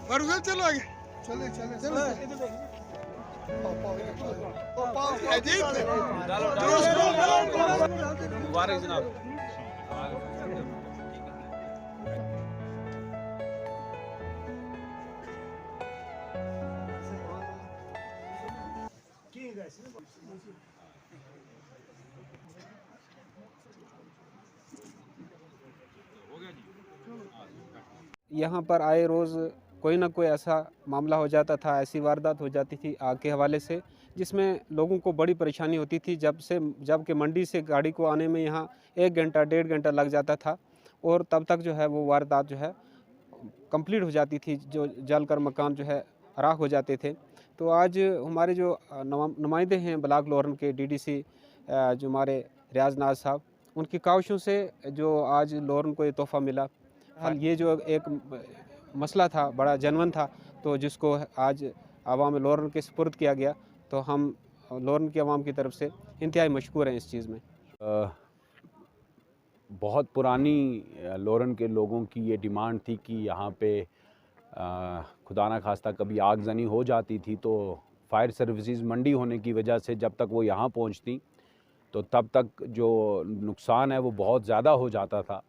और उधर चलो आगे। चले चले चलो। मुबारक जनाब। यहाँ पर आए रोज़ कोई ना कोई ऐसा मामला हो जाता था, ऐसी वारदात हो जाती थी आग के हवाले से, जिसमें लोगों को बड़ी परेशानी होती थी। जब कि मंडी से गाड़ी को आने में यहाँ 1 घंटा 1.5 घंटा लग जाता था और तब तक जो है वो वारदात जो है कंप्लीट हो जाती थी, जो जलकर मकान जो है राख हो जाते थे। तो आज हमारे जो नुमाइंदे हैं ब्लॉक लोरन के डीडीसी जो हमारे रियाज नाज साहब, उनकी काविशों से जो आज लोरन को ये तोहफ़ा मिला। हाल ये जो एक मसला था बड़ा जनवन था, तो जिसको आज आवाम लोरन के सुपुर्द किया गया, तो हम लोरन की आवाम की तरफ से इंतहाई मशकूर हैं इस चीज़ में। बहुत पुरानी लोरन के लोगों की ये डिमांड थी कि यहाँ पे खुदा ना खास्ता कभी आगजनी हो जाती थी तो फायर सर्विसेज मंडी होने की वजह से जब तक वो यहाँ पहुँचती तो तब तक जो नुकसान है वो बहुत ज़्यादा हो जाता था।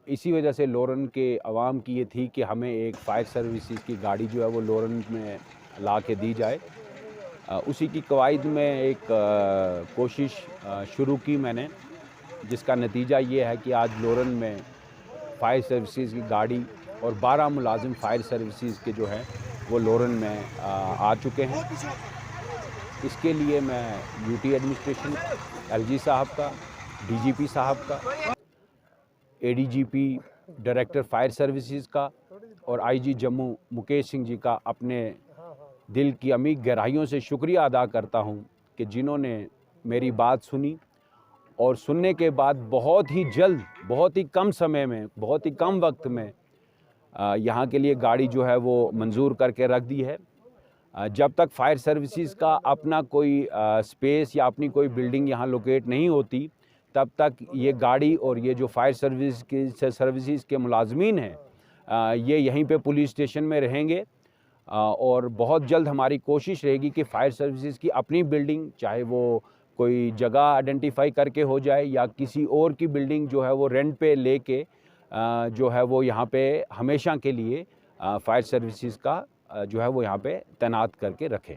इसी वजह से लोरन के अवाम की ये थी कि हमें एक फ़ायर सर्विसेज की गाड़ी जो है वो लोरन में ला के दी जाए। उसी की कवायद में एक कोशिश शुरू की मैंने, जिसका नतीजा ये है कि आज लोरन में फ़ायर सर्विसेज की गाड़ी और 12 मुलाजिम फ़ायर सर्विसेज के जो हैं वो लोरन में आ चुके हैं। इसके लिए मैं यूटी एडमिनिस्ट्रेशन, एलजी साहब का, डीजीपी साहब का, एडीजीपी डायरेक्टर फ़ायर सर्विसेज का और आईजी जम्मू मुकेश सिंह जी का अपने दिल की अमीर गहराइयों से शुक्रिया अदा करता हूं कि जिन्होंने मेरी बात सुनी और सुनने के बाद बहुत ही जल्द, बहुत ही कम समय में, बहुत ही कम वक्त में यहाँ के लिए गाड़ी जो है वो मंजूर करके रख दी है। जब तक फायर सर्विसेज का अपना कोई स्पेस या अपनी कोई बिल्डिंग यहाँ लोकेट नहीं होती, तब तक ये गाड़ी और ये जो फायर सर्विसेज के मुलाजमीन हैं ये यहीं पे पुलिस स्टेशन में रहेंगे। और बहुत जल्द हमारी कोशिश रहेगी कि फ़ायर सर्विसेज की अपनी बिल्डिंग, चाहे वो कोई जगह आइडेंटिफाई करके हो जाए या किसी और की बिल्डिंग जो है वो रेंट पे लेके जो है वो यहाँ पे हमेशा के लिए फ़ायर सर्विसेज का जो है वो यहाँ पे तैनात करके रखें।